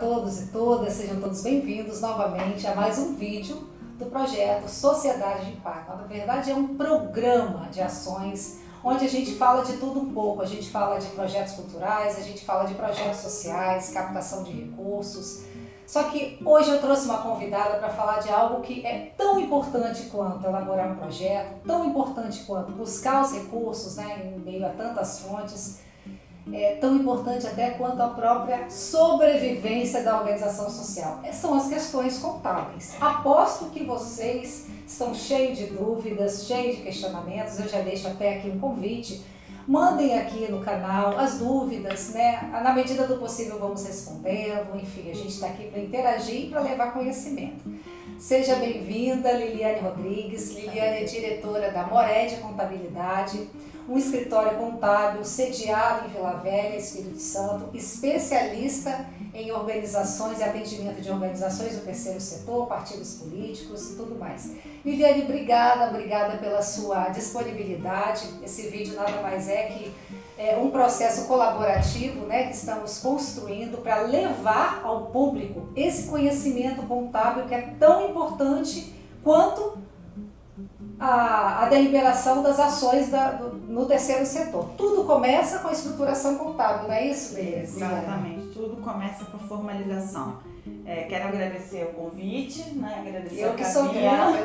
todos e todas, sejam todos bem-vindos novamente a mais um vídeo do projeto Sociedade de Impacto. Na verdade é um programa de ações onde a gente fala de tudo um pouco, a gente fala de projetos culturais, a gente fala de projetos sociais, captação de recursos. Só que hoje eu trouxe uma convidada para falar de algo que é tão importante quanto elaborar um projeto, tão importante quanto buscar os recursos, em meio a tantas fontes, tão importante até quanto a própria sobrevivência da organização social. São as questões contábeis. Aposto que vocês estão cheios de dúvidas, cheios de questionamentos. Eu já deixo até aqui um convite. Mandem aqui no canal as dúvidas, Na medida do possível vamos respondendo. Enfim, a gente está aqui para interagir e para levar conhecimento. Seja bem-vinda, Liliane Rodrigues. Liliane é diretora da Mored Contabilidade, um escritório contábil sediado em Vila Velha, Espírito Santo, especialista em organizações e atendimento de organizações do terceiro setor, partidos políticos e tudo mais. Liliane, obrigada pela sua disponibilidade. Esse vídeo nada mais é que um processo colaborativo, que estamos construindo para levar ao público esse conhecimento contábil que é tão importante quanto a deliberação das ações no terceiro setor. Tudo começa com a estruturação contábil, não é isso mesmo? Exatamente, tudo começa com a formalização. Quero agradecer o convite, agradecer eu que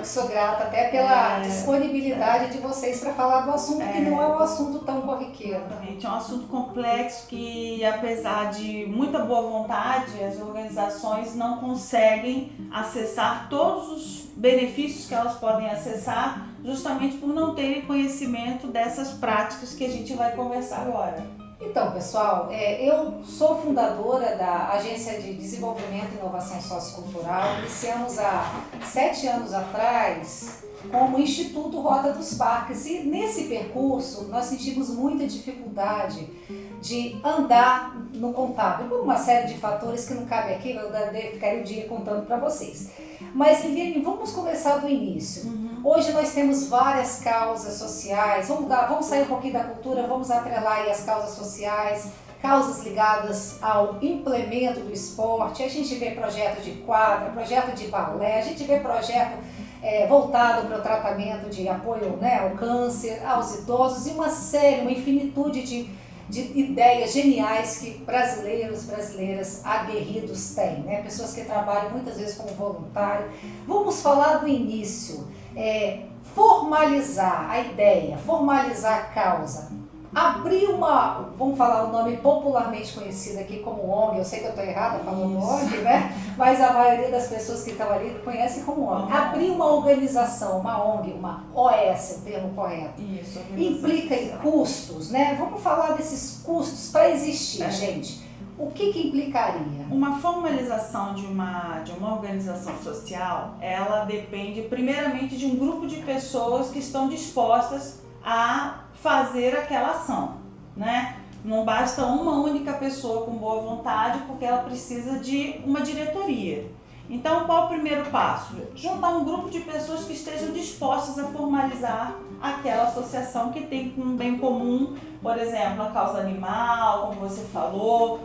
sou grata até pela disponibilidade de vocês para falar do assunto que não é um assunto tão corriqueiro. Exatamente, é um assunto complexo que, apesar de muita boa vontade, as organizações não conseguem acessar todos os benefícios que elas podem acessar, justamente por não terem conhecimento dessas práticas que a gente vai conversar agora. Então, pessoal, eu sou fundadora da Agência de Desenvolvimento e Inovação Sociocultural. Iniciamos há 7 anos atrás como Instituto Rota dos Parques, e nesse percurso nós sentimos muita dificuldade de andar no contábil, por uma série de fatores que não cabe aqui, eu ficaria o dia contando para vocês. Mas, Liliane, vamos começar do início. Hoje nós temos várias causas sociais, vamos sair um pouquinho da cultura, vamos atrelar aí as causas sociais, causas ligadas ao implemento do esporte. A gente vê projeto de quadra, projeto de balé, a gente vê projeto voltado para o tratamento de apoio ao câncer, aos idosos, e uma infinitude de ideias geniais que brasileiras aguerridos têm, Pessoas que trabalham muitas vezes como voluntário. Vamos falar do início, formalizar a ideia, formalizar a causa. Abrir vamos falar o nome popularmente conhecido aqui como ONG, eu sei que eu estou errada falando ONG, mas a maioria das pessoas que estão ali conhecem como ONG. Abrir uma organização, uma ONG, uma OS, o termo correto, Isso, implica em custos, Vamos falar desses custos para existir, gente. O que implicaria? Uma formalização de uma organização social, ela depende primeiramente de um grupo de pessoas que estão dispostas a fazer aquela ação, Não basta uma única pessoa com boa vontade, porque ela precisa de uma diretoria. Então, qual é o primeiro passo? Juntar um grupo de pessoas que estejam dispostas a formalizar aquela associação que tem um bem comum, por exemplo, a causa animal, como você falou,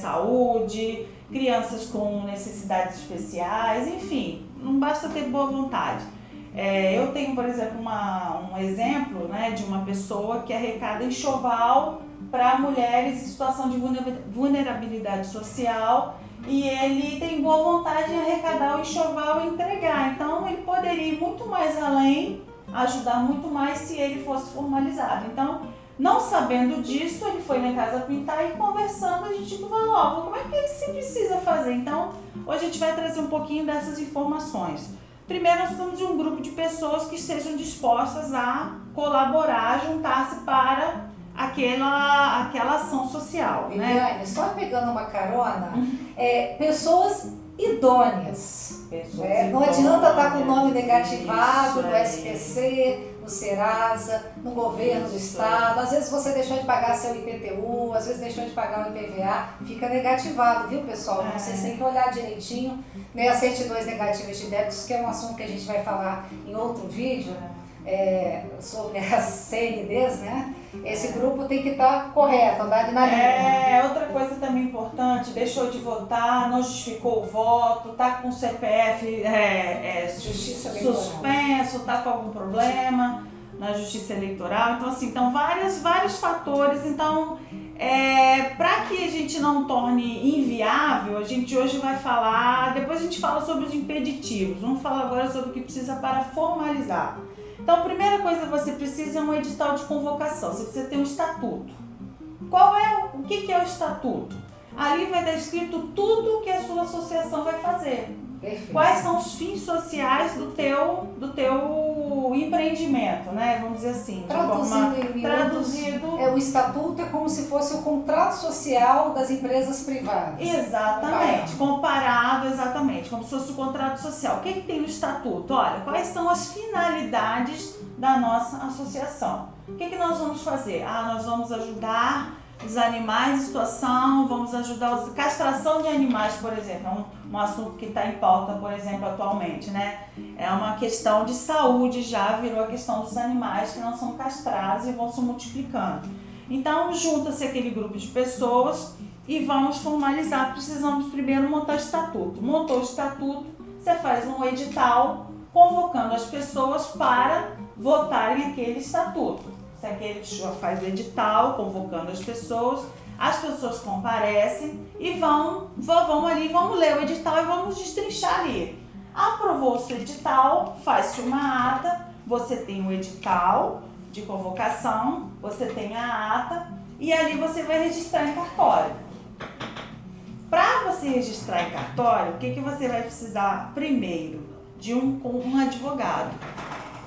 saúde, crianças com necessidades especiais, enfim, não basta ter boa vontade. Eu tenho, por exemplo, um exemplo de uma pessoa que arrecada enxoval para mulheres em situação de vulnerabilidade social, e ele tem boa vontade de arrecadar o enxoval e entregar. Então, ele poderia ir muito mais além, ajudar muito mais se ele fosse formalizado. Então, não sabendo disso, ele foi na Casa Pintar e conversando, a gente falou, como é que se precisa fazer? Então, hoje a gente vai trazer um pouquinho dessas informações. Primeiro, nós precisamos de um grupo de pessoas que estejam dispostas a colaborar, juntar-se para aquela ação social. Viviane, só pegando uma carona, pessoas idôneas. Não adianta estar com o nome negativado no SPC, no Serasa, no governo do estado. Às vezes você deixou de pagar seu IPTU, às vezes deixou de pagar o IPVA, fica negativado, viu, pessoal? Vocês têm que olhar direitinho, as certidões negativas de débitos, que é um assunto que a gente vai falar em outro vídeo, sobre as CNDs, Esse grupo tem que estar correto, andar na linha. Outra coisa também importante, deixou de votar, não justificou o voto, está com o CPF suspenso, está com algum problema na justiça eleitoral. Então, assim, vários fatores. Então, para que a gente não torne inviável, a gente hoje vai falar, depois a gente fala sobre os impeditivos, vamos falar agora sobre o que precisa para formalizar. Então, a primeira coisa que você precisa é um edital de convocação, você precisa ter um estatuto. O que é o estatuto? Ali vai estar escrito tudo que a sua associação vai fazer. Perfeito. Quais são os fins sociais do teu empreendimento, né? Vamos dizer assim. Traduzido. O estatuto é como se fosse o contrato social das empresas privadas. Exatamente. Comparado, como se fosse o contrato social. O que tem no estatuto? Olha, quais são as finalidades da nossa associação? O que nós vamos fazer? Nós vamos ajudar os animais em situação, vamos ajudar a castração de animais, por exemplo, é um assunto que está em pauta, por exemplo, atualmente, né? É uma questão de saúde, já virou a questão dos animais que não são castrados e vão se multiplicando. Então, junta-se aquele grupo de pessoas e vamos formalizar. Precisamos primeiro montar o estatuto. Montou o estatuto, você faz um edital convocando as pessoas para votarem aquele estatuto. Você faz o edital, convocando as pessoas comparecem e vão ali, vamos ler o edital e vamos destrinchar ali. Aprovou-se o edital, faz-se uma ata, você tem o edital de convocação, você tem a ata e ali você vai registrar em cartório. Para você registrar em cartório, o que você vai precisar primeiro? De um advogado,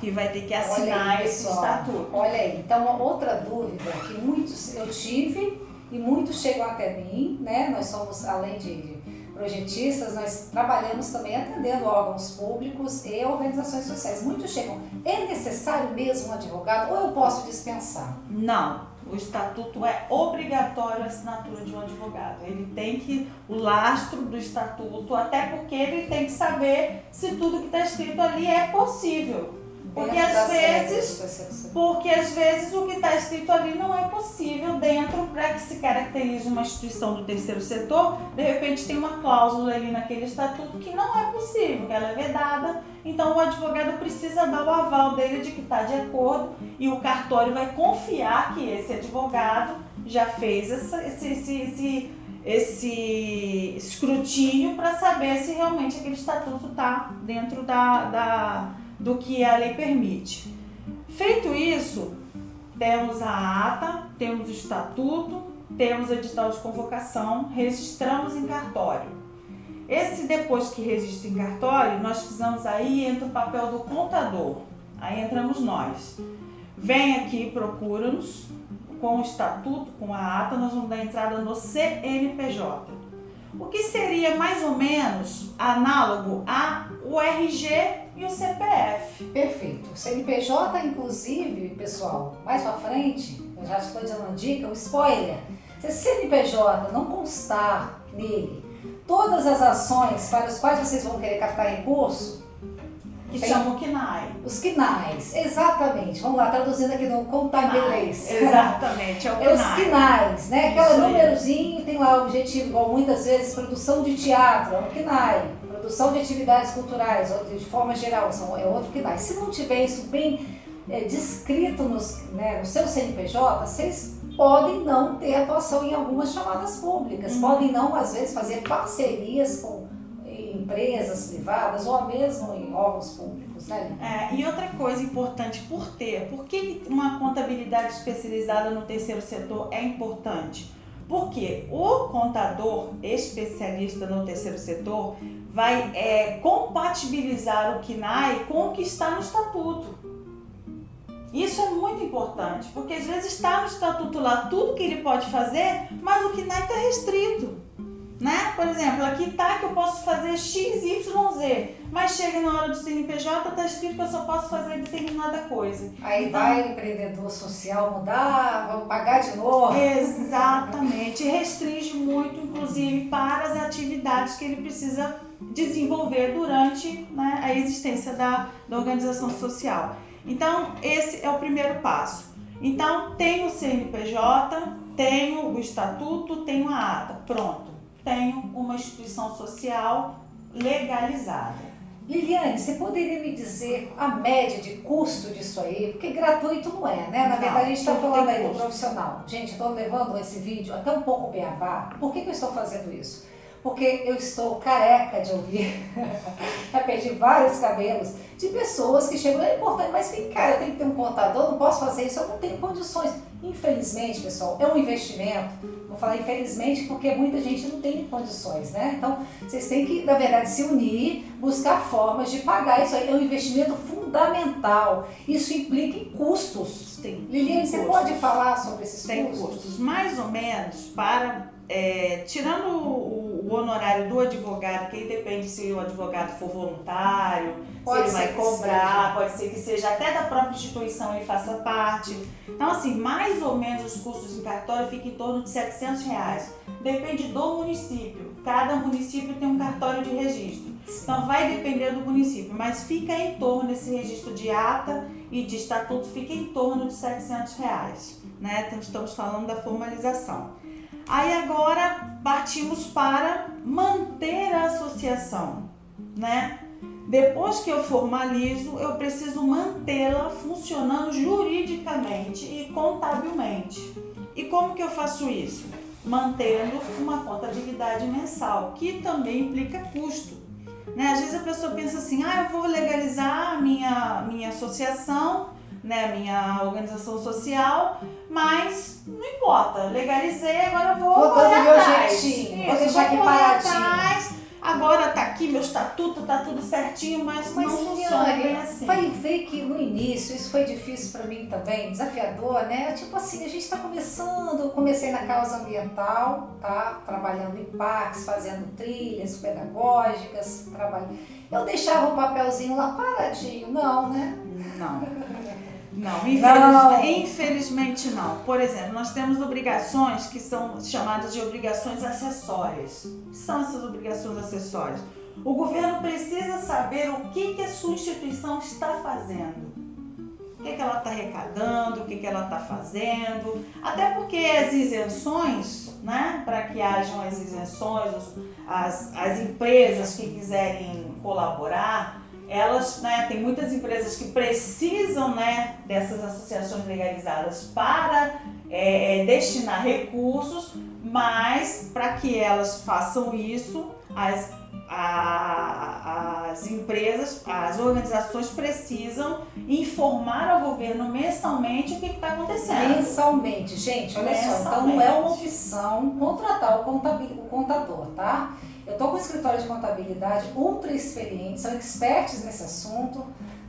que vai ter que assinar esse estatuto. Olha aí, então outra dúvida que muitos eu tive e muitos chegam até mim, né? Nós somos, além de projetistas, nós trabalhamos também atendendo órgãos públicos e organizações sociais. Muitos chegam, é necessário mesmo um advogado ou eu posso dispensar? Não, o estatuto é obrigatório a assinatura de um advogado. Ele tem o lastro do estatuto, até porque ele tem que saber se tudo que está escrito ali é possível. Porque às vezes o que está escrito ali não é possível dentro, para que se caracterize uma instituição do terceiro setor, de repente tem uma cláusula ali naquele estatuto que não é possível, que ela é vedada, então o advogado precisa dar o aval dele de que está de acordo e o cartório vai confiar que esse advogado já fez esse escrutínio para saber se realmente aquele estatuto está dentro do que a lei permite. Feito isso, temos a ata, temos o estatuto, temos o edital de convocação, registramos em cartório. Depois que registra em cartório, nós precisamos entra o papel do contador, aí entramos nós. Vem aqui, procura-nos, com o estatuto, com a ata, nós vamos dar entrada no CNPJ. O que seria mais ou menos análogo ao RG e o CPF. Perfeito. O CNPJ, inclusive, pessoal, mais pra frente, eu já estou dando uma dica, um spoiler. Se esse CNPJ não constar nele todas as ações para as quais vocês vão querer captar recurso, que chamam KNAI. Os KNAIs, exatamente. Vamos lá, traduzindo aqui no contabilês. Exatamente, é o KNAI. É os KNAIs, né? Aquele númerozinho tem lá o objetivo, igual muitas vezes, produção de teatro, é um KNAI. Produção de atividades culturais, de forma geral, é outro KNAI. Se não tiver isso bem descrito no seu CNPJ, vocês podem não ter atuação em algumas chamadas públicas, podem não, às vezes, fazer parcerias com empresas privadas ou mesmo em órgãos públicos, né? E outra coisa importante por que uma contabilidade especializada no terceiro setor é importante? Porque o contador especialista no terceiro setor vai compatibilizar o KNAI com o que está no estatuto. Isso é muito importante, porque às vezes está no estatuto lá tudo que ele pode fazer, mas o KNAI está restrito. Né? Por exemplo, aqui está que eu posso fazer X, Y, Z, mas chega na hora do CNPJ, está escrito que eu só posso fazer determinada coisa. Aí então, vai o empreendedor social mudar, vamos pagar de novo. Exatamente, restringe muito, inclusive, para as atividades que ele precisa desenvolver durante, a existência da organização social. Então, esse é o primeiro passo. Então, tenho o CNPJ, tenho o estatuto, tenho a ata, pronto. Tenho uma instituição social legalizada. Liliane, você poderia me dizer a média de custo disso aí? Porque gratuito não é, né? Na verdade, a gente está falando aí do profissional. Gente, estou levando esse vídeo até um pouco beabá. Por que eu estou fazendo isso? Porque eu estou careca de ouvir, já perdi vários cabelos, de pessoas que chegam, é importante, mas cara, eu tenho que ter um contador, não posso fazer isso, eu não tenho condições. Infelizmente, pessoal, é um investimento, vou falar infelizmente porque muita gente não tem condições, né? Então, vocês têm que, na verdade, se unir, buscar formas de pagar isso aí, é um investimento fundamental, isso implica em custos. Liliane, você pode falar sobre esses custos? Tem custos, mais ou menos, para... tirando o honorário do advogado, que aí depende se o advogado for voluntário, se ele vai cobrar, pode ser que seja até da própria instituição ele faça parte. Então, assim, mais ou menos os custos em cartório ficam em torno de R$700. Depende do município. Cada município tem um cartório de registro. Então, vai depender do município, mas fica em torno desse registro de ata e de estatuto, fica em torno de R$700, né? Então, estamos falando da formalização. Aí agora partimos para manter a associação, né? Depois que eu formalizo, eu preciso mantê-la funcionando juridicamente e contabilmente. E como que eu faço isso? Mantendo uma contabilidade mensal, que também implica custo, né? Às vezes a pessoa pensa assim, eu vou legalizar a minha associação, né, minha organização social, mas não importa, legalizei, agora eu vou correr meu atrás. Jeitinho, vou deixar aqui paradinho. Agora tá aqui meu estatuto, tá tudo certinho, mas não funciona bem assim. Vai ver que no início isso foi difícil para mim também, desafiador, né? Tipo assim, a gente está começando, eu comecei na causa ambiental, tá? Trabalhando em parques, fazendo trilhas pedagógicas, eu deixava o papelzinho lá paradinho, não, né? Não, infelizmente não. Por exemplo, nós temos obrigações que são chamadas de obrigações acessórias. O que são essas obrigações acessórias? O governo precisa saber o que a sua instituição está fazendo. O que ela está arrecadando, o que ela está fazendo. Até porque as isenções, né, para que hajam as isenções, as empresas que quiserem colaborar, elas, né, tem muitas empresas que precisam, né, dessas associações legalizadas para destinar recursos, mas para que elas façam isso, as empresas, as organizações precisam informar ao governo mensalmente o que está acontecendo. Mensalmente, gente, olha só, então não é uma opção contratar o contador, tá? Eu estou com um escritório de contabilidade ultra experiente, são experts nesse assunto.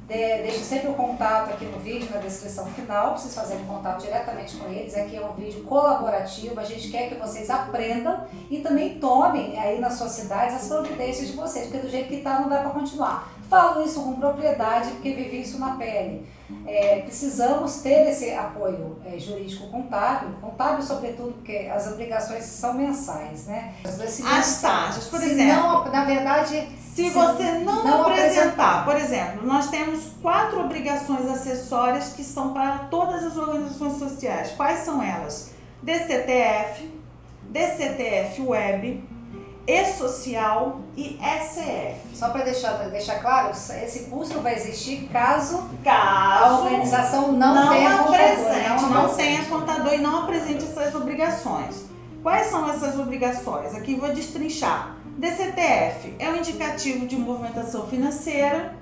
Deixo sempre o contato aqui no vídeo, na descrição final, para vocês fazerem contato diretamente com eles. Aqui é um vídeo colaborativo, a gente quer que vocês aprendam e também tomem aí nas suas cidades as providências de vocês, porque do jeito que está não dá para continuar. Falo isso com propriedade porque vivi isso na pele. Precisamos ter esse apoio jurídico contábil sobretudo porque as obrigações são mensais, né? As taxas, por exemplo. Não, na verdade, se você não apresentar, por exemplo, nós temos 4 obrigações acessórias que são para todas as organizações sociais. Quais são elas? DCTF, DCTF Web, E-Social e ECF. Só para deixar claro, esse custo vai existir caso a organização não tenha contador e não apresente essas obrigações. Quais são essas obrigações? Aqui vou destrinchar. DCTF é o indicativo de movimentação financeira.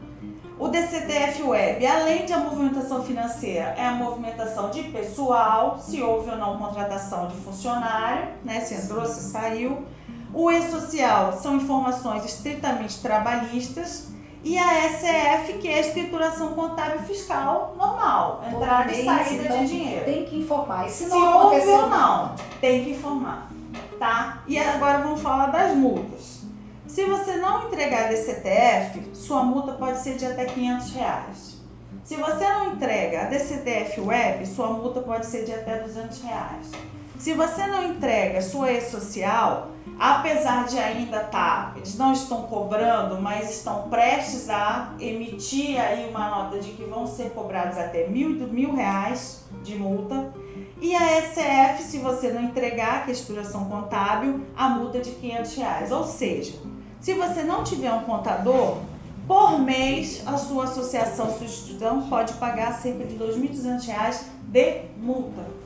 O DCTF Web, além de a movimentação financeira, é a movimentação de pessoal, se houve ou não contratação de funcionário, né? Se entrou, se saiu. O E-Social são informações estritamente trabalhistas e a ECF, que é a escrituração contábil fiscal normal, entrada e saída de dinheiro. Tem que informar. E se houve ou não, tem que informar, tá? E agora vamos falar das multas. Se você não entregar DCTF, sua multa pode ser de até R$500. Se você não entrega a DCTF Web, sua multa pode ser de até R$200. Se você não entrega sua E-Social, apesar de ainda eles não estão cobrando, mas estão prestes a emitir aí uma nota de que vão ser cobrados até R$1.000, de multa. E a ECF, se você não entregar, que é a escrituração contábil, a multa é de R$500. Ou seja, se você não tiver um contador, por mês a sua associação, sua instituição pode pagar cerca de R$2.200 de multa.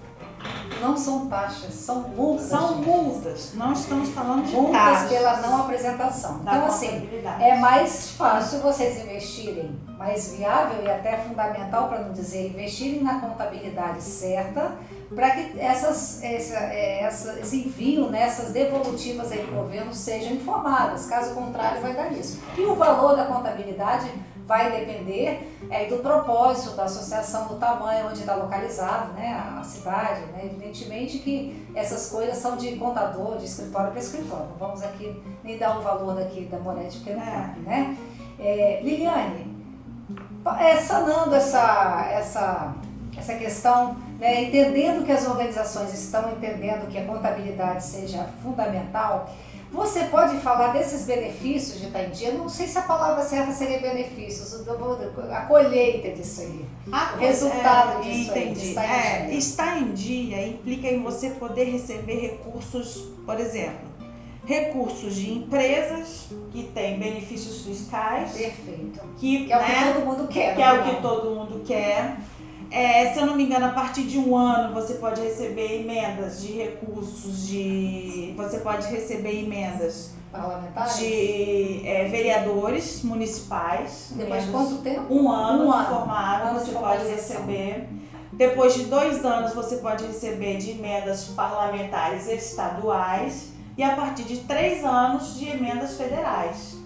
Não são taxas, são multas. São multas, não estamos falando de multas taxas. pela não apresentação. Então, assim, é mais fácil vocês investirem, mais viável e até fundamental, para não dizer, investirem na contabilidade certa, para que esse envio, né, essas devolutivas aí do governo sejam informadas. Caso contrário, vai dar isso. E o valor da contabilidade vai depender do propósito da associação, do tamanho onde está localizado, né, a cidade, né. Evidentemente que essas coisas são de contador, de escritório para escritório. Não vamos aqui nem dar o valor daqui da Moretti, porque não cabe, né. Liliane, sanando essa questão, né, entendendo que as organizações estão entendendo que a contabilidade seja fundamental, você pode falar desses benefícios de estar em dia? Não sei se a palavra certa seria benefícios, a colheita disso aí, o resultado disso aí, de estar em dia. Estar em dia implica em você poder receber recursos, por exemplo, recursos de empresas que têm benefícios fiscais. Perfeito. Que é o que todo mundo quer. Que é o que todo mundo quer. Se eu não me engano, a partir de 1 ano você pode receber emendas de recursos você pode receber emendas parlamentares de vereadores municipais. Depois de quanto tempo? 1 ano formado você pode receber. Depois de 2 anos você pode receber de emendas parlamentares estaduais e a partir de 3 anos de emendas federais.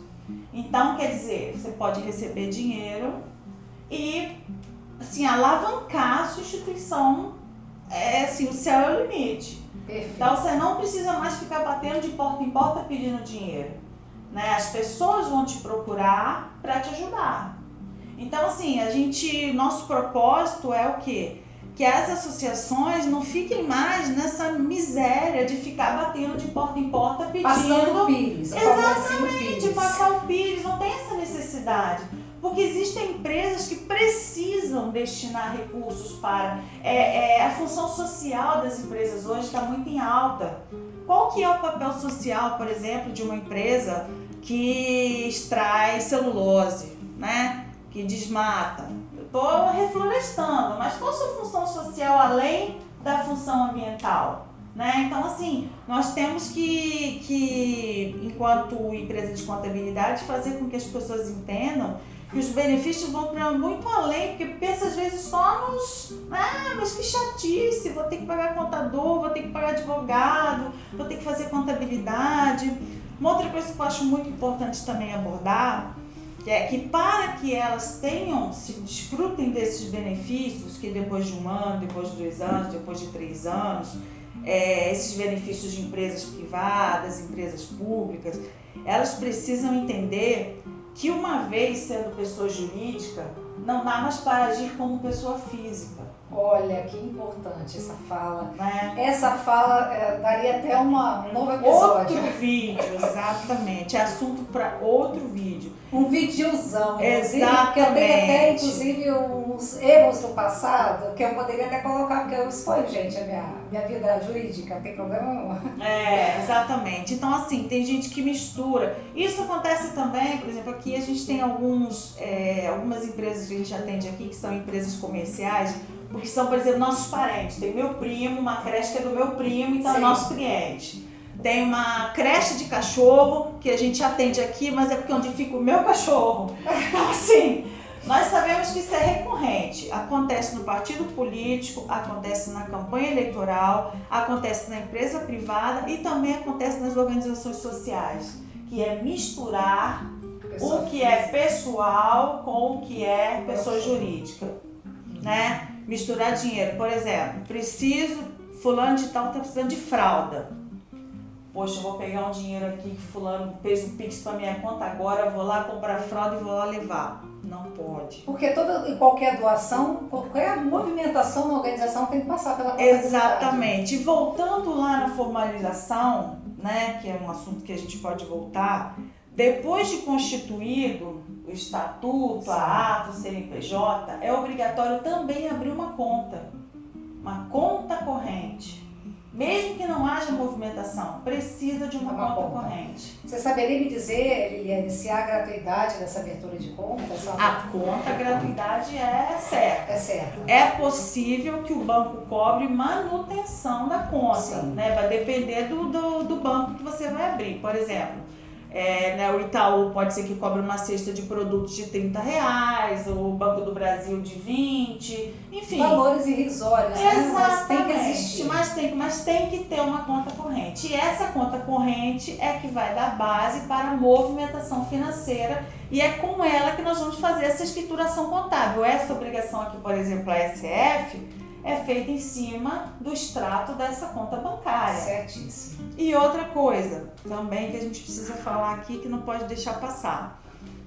Então, quer dizer, você pode receber dinheiro e assim, alavancar a sua instituição, assim, o céu é o limite. Perfeito. Então você não precisa mais ficar batendo de porta em porta pedindo dinheiro, né? As pessoas vão te procurar para te ajudar. Então, assim, nosso propósito é o quê? Que as associações não fiquem mais nessa miséria de ficar batendo de porta em porta pedindo. Passando o pires. Exatamente, passar o pires, não tem essa necessidade. Porque existem empresas que precisam destinar recursos para... a função social das empresas hoje está muito em alta. Qual que é o papel social, por exemplo, de uma empresa que extrai celulose, né? Que desmata? Eu estou reflorestando, mas qual a sua função social além da função ambiental? Né? Então, assim, nós temos que, enquanto empresa de contabilidade, fazer com que as pessoas entendam que os benefícios vão para muito além, porque pensa às vezes só mas que chatice, vou ter que pagar contador, vou ter que pagar advogado, vou ter que fazer contabilidade. Uma outra coisa que eu acho muito importante também abordar, é que para que elas desfrutem desses benefícios, que depois de 1 ano, depois de 2 anos, depois de 3 anos, esses benefícios de empresas privadas, empresas públicas, elas precisam entender que uma vez sendo pessoa jurídica, não dá mais para agir como pessoa física. Olha, que importante essa fala. Né? Essa fala daria até um novo episódio. Outro vídeo, exatamente. É assunto para outro vídeo. Um videozão. Exatamente. Que eu tenho até, inclusive, uns erros do passado, que eu poderia até colocar, porque eu exponho, gente, a minha vida jurídica, não tem problema nenhum. Exatamente. Então, assim, tem gente que mistura. Isso acontece também, por exemplo, aqui a gente tem algumas empresas que a gente atende aqui, que são empresas comerciais, porque são, por exemplo, nossos parentes. Tem meu primo, uma creche que é do meu primo, então é nosso cliente. Tem uma creche de cachorro que a gente atende aqui, mas é porque onde fica o meu cachorro. Então, assim, nós sabemos que isso é recorrente. Acontece no partido político, acontece na campanha eleitoral, acontece na empresa privada e também acontece nas organizações sociais, que é misturar o que é pessoal com o que é pessoa jurídica, né? Misturar dinheiro. Por exemplo, fulano de tal está precisando de fralda. Poxa, eu vou pegar um dinheiro aqui que fulano fez um pix para minha conta agora, eu vou lá comprar fralda e vou lá levar. Não pode. Porque toda e qualquer doação, qualquer movimentação na organização tem que passar pela contabilidade. Exatamente. E voltando lá na formalização, né, que é um assunto que a gente pode voltar, depois de constituído o estatuto, a ata, o CNPJ, é obrigatório também abrir uma conta. uma conta corrente, mesmo que não haja movimentação, precisa de uma conta corrente. Você saberia me dizer, Liliane, se há gratuidade nessa abertura de conta? A conta, a gratuidade é certa. É certo. É possível que o banco cobre manutenção da conta, né? Vai depender do banco que você vai abrir. Por exemplo, o Itaú pode ser que cobre uma cesta de produtos de R$30, o Banco do Brasil de 20, enfim. Valores irrisórios, né? Mas tem que existir. Mas tem que ter uma conta corrente. E essa conta corrente é que vai dar base para a movimentação financeira e é com ela que nós vamos fazer essa escrituração contábil. Essa obrigação aqui, por exemplo, a SF, é feita em cima do extrato dessa conta bancária. Certíssimo. E outra coisa também que a gente precisa falar aqui que não pode deixar passar.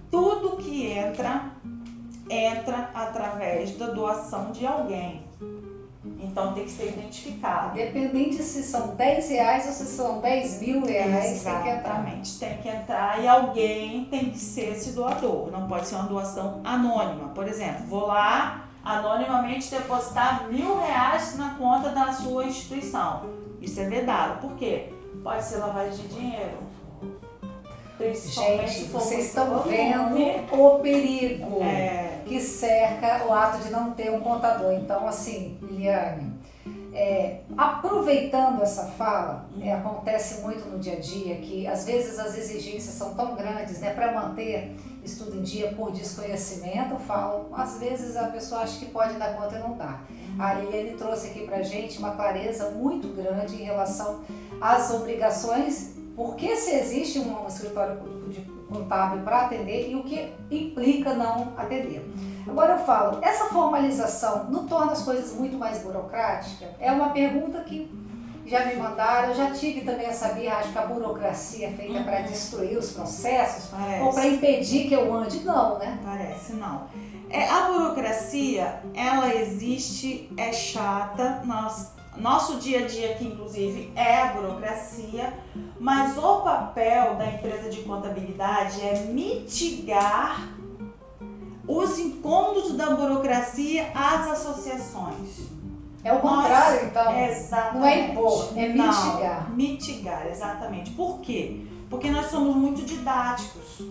Tudo que entra através da doação de alguém. Então tem que ser identificado. Independente se são R$10 ou se são R$10.000, Exatamente, tem que entrar e alguém tem que ser esse doador. Não pode ser uma doação anônima. Por exemplo, vou lá anonimamente depositar R$1.000 na conta da sua instituição. Isso é vedado. Por quê? Pode ser lavagem de dinheiro. Gente, vocês estão vendo o perigo que cerca o ato de não ter um contador. Então, assim, Liliane, aproveitando essa fala, acontece muito no dia a dia que às vezes as exigências são tão grandes, né, para manter isso tudo em dia por desconhecimento. Eu falo, às vezes a pessoa acha que pode dar conta e não dá. A Liliane trouxe aqui pra gente uma clareza muito grande em relação às obrigações, porque se existe um escritório de contábil para atender e o que implica não atender. Agora eu falo, essa formalização não torna as coisas muito mais burocráticas? É uma pergunta que já me mandaram, eu já tive também essa birra, acho que a burocracia é feita para destruir os processos ou para impedir que eu ande. Não, né? Parece, não. A burocracia, ela existe, é chata, nosso dia a dia aqui, inclusive, é a burocracia, mas o papel da empresa de contabilidade é mitigar os incômodos da burocracia às associações. É o contrário, então. Exatamente. Não é impor, é mitigar. Não, mitigar, exatamente. Por quê? Porque nós somos muito didáticos,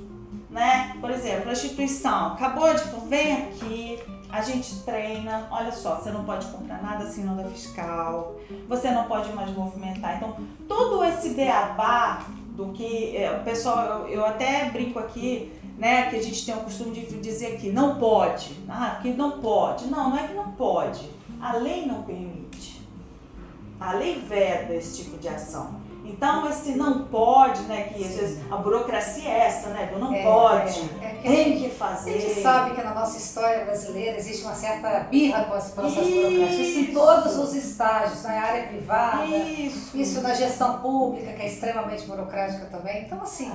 né? Por exemplo, a instituição acabou de... Vem aqui, a gente treina. Olha só, você não pode comprar nada assinando da fiscal, você não pode mais movimentar. Então, todo esse beabá do que... o pessoal, eu até brinco aqui, né, que a gente tem o costume de dizer aqui, não pode. Porque não pode. Não é que não pode. A lei não permite. A lei veda esse tipo de ação. Então, esse não pode, né, que às vezes a burocracia é essa, né, do não pode, tem que fazer. A gente sabe que na nossa história brasileira existe uma certa birra com as processos burocráticos. Isso em todos os estágios, na área privada, isso na gestão pública, que é extremamente burocrática também. Então, assim...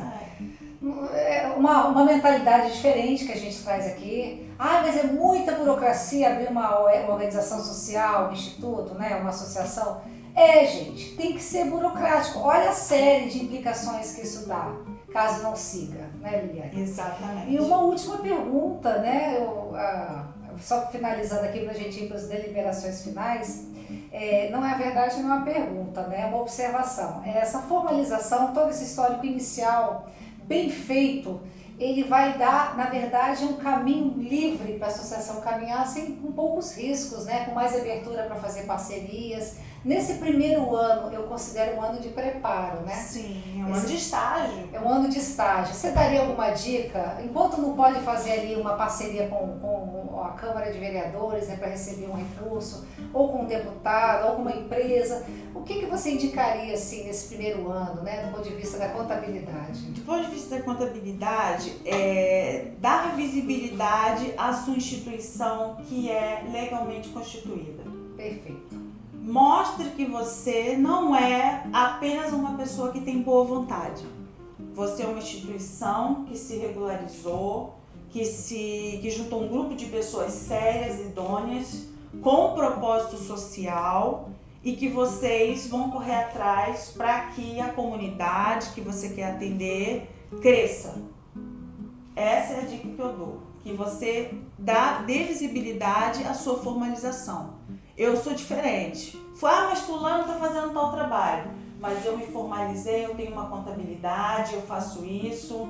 Uma mentalidade diferente que a gente traz aqui. Mas é muita burocracia abrir uma organização social, um instituto, né, uma associação. Gente, tem que ser burocrático. Olha a série de implicações que isso dá, caso não siga, né, Liliane? Exatamente. E uma última pergunta, né, só finalizando aqui para a gente ir para as deliberações finais. Não é a verdade, não é uma pergunta, né, é uma observação. Essa formalização, todo esse histórico inicial bem feito, ele vai dar, na verdade, um caminho livre para a associação caminhar com poucos riscos, né? Com mais abertura para fazer parcerias. Nesse primeiro ano, eu considero um ano de preparo, né? Sim, é um ano de estágio. É um ano de estágio. Você daria alguma dica? Enquanto não pode fazer ali uma parceria com a Câmara de Vereadores, né, para receber um recurso, ou com um deputado, ou com uma empresa, o que você indicaria assim, nesse primeiro ano, né, do ponto de vista da contabilidade? Do ponto de vista da contabilidade, dar visibilidade à sua instituição que é legalmente constituída. Perfeito. Mostre que você não é apenas uma pessoa que tem boa vontade. Você é uma instituição que se regularizou, que juntou um grupo de pessoas sérias, idôneas, com propósito social e que vocês vão correr atrás para que a comunidade que você quer atender cresça. Essa é a dica que eu dou, que você dê visibilidade à sua formalização. eu sou diferente. Mas fulano está fazendo tal trabalho. Mas eu me formalizei, eu tenho uma contabilidade, eu faço isso.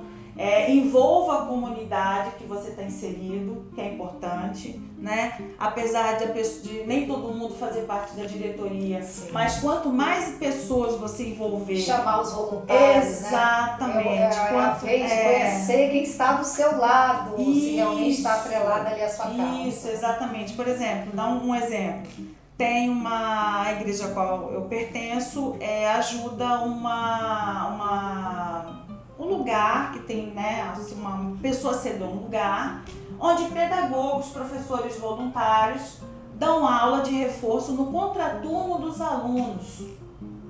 Envolva a comunidade que você está inserido, que é importante, né? Apesar de nem todo mundo fazer parte da diretoria, sim, mas quanto mais pessoas você envolver, chamar os voluntários, exatamente, né? A vez de conhecer quem está do seu lado, isso, se realmente está atrelado ali à sua causa. Isso, exatamente. Por exemplo, dá um exemplo. Tem uma igreja a qual eu pertenço, ajuda um lugar que tem, né, assim, uma pessoa cedeu um lugar onde pedagogos, professores voluntários dão aula de reforço no contraturno dos alunos.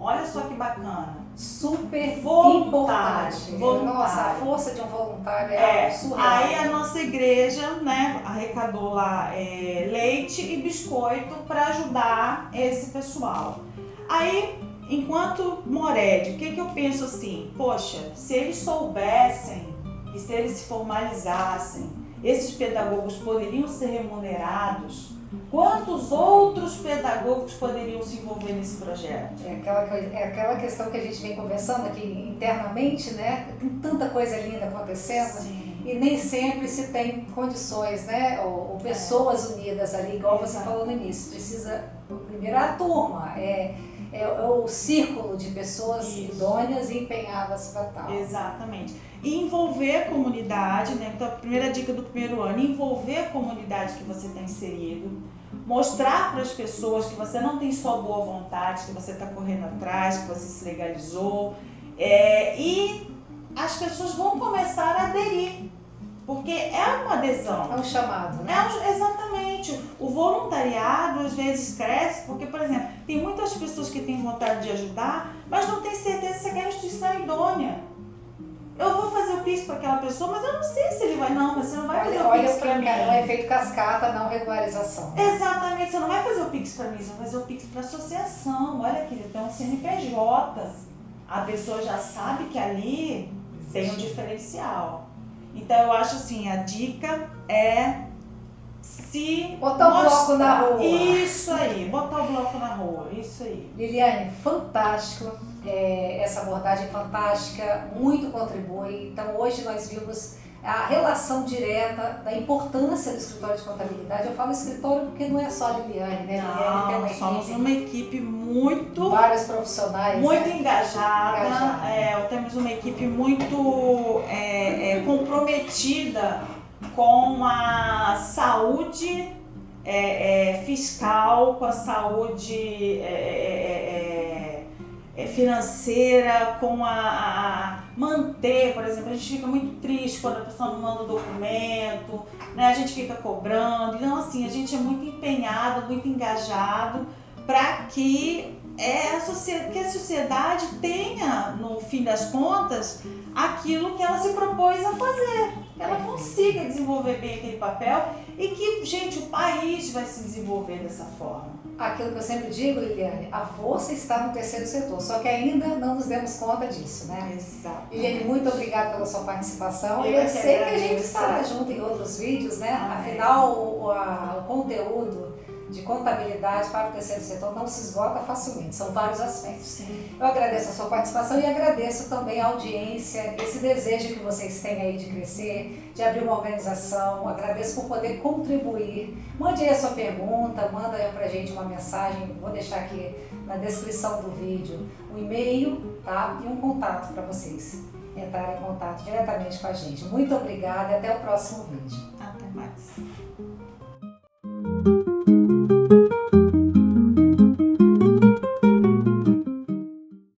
Olha só que bacana. Super voluntário. Nossa, a força de um voluntário é surreal. Aí a nossa igreja, né, arrecadou lá leite e biscoito para ajudar esse pessoal. Aí, enquanto Mored, o que eu penso assim? Poxa, se eles soubessem e se eles se formalizassem, esses pedagogos poderiam ser remunerados. Quantos outros pedagogos poderiam se envolver nesse projeto? É aquela questão que a gente vem conversando aqui internamente, né? Tem tanta coisa linda acontecendo. Sim. E nem sempre se tem condições, né? Ou pessoas unidas ali, igual você falou no início. Precisa, primeiro, a turma, é o círculo de pessoas idôneas e empenhadas para tal. Exatamente. E envolver a comunidade, né? Então, a primeira dica do primeiro ano, envolver a comunidade que você está inserido, mostrar para as pessoas que você não tem só boa vontade, que você está correndo atrás, que você se legalizou, e as pessoas vão começar a aderir, porque é uma adesão. É um chamado, né? Exatamente. O voluntariado às vezes cresce, porque, por exemplo, tem muitas pessoas que têm vontade de ajudar, mas não tem certeza se aquela instituição é idônea. Eu vou fazer o Pix para aquela pessoa, mas eu não sei se ele vai. Não, mas você não vai fazer o Pix para mim. É o efeito cascata, não regularização. Exatamente, você não vai fazer o Pix para mim, você vai fazer o Pix para a associação. Olha, querido, tem um CNPJ. A pessoa já sabe que ali tem um diferencial. Então, eu acho assim, a dica é se botar o bloco na rua. Isso aí, botar o bloco na rua, isso aí. Liliane, fantástico. Essa abordagem fantástica, muito contribui. Então, hoje nós vimos a relação direta da importância do escritório de contabilidade. Eu falo escritório porque não é só a Liliane, né? Não, Liliane tem somos uma equipe muito... vários profissionais. Muito engajada. Temos uma equipe muito comprometida com a saúde fiscal, com a saúde financeira, com a manter, por exemplo, a gente fica muito triste quando a pessoa não manda o documento, né? A gente fica cobrando. Então, assim, a gente é muito empenhado, muito engajado para que a sociedade tenha, no fim das contas, aquilo que ela se propôs a fazer, que ela consiga desenvolver bem aquele papel e que, gente, o país vai se desenvolver dessa forma. Aquilo que eu sempre digo, Liliane, a força está no terceiro setor, só que ainda não nos demos conta disso, né? Exato. Liliane, muito obrigada pela sua participação. Eu sei que a gente estará junto em outros vídeos, né? Afinal, o conteúdo de contabilidade para o terceiro setor não se esgota facilmente, são vários aspectos. Sim. Eu agradeço a sua participação e agradeço também a audiência, esse desejo que vocês têm aí de crescer, de abrir uma organização. Agradeço por poder contribuir. Mande aí a sua pergunta, manda aí pra gente uma mensagem, vou deixar aqui na descrição do vídeo o e-mail, tá? E um contato para vocês entrarem em contato diretamente com a gente. Muito obrigada e até o próximo vídeo. Até mais.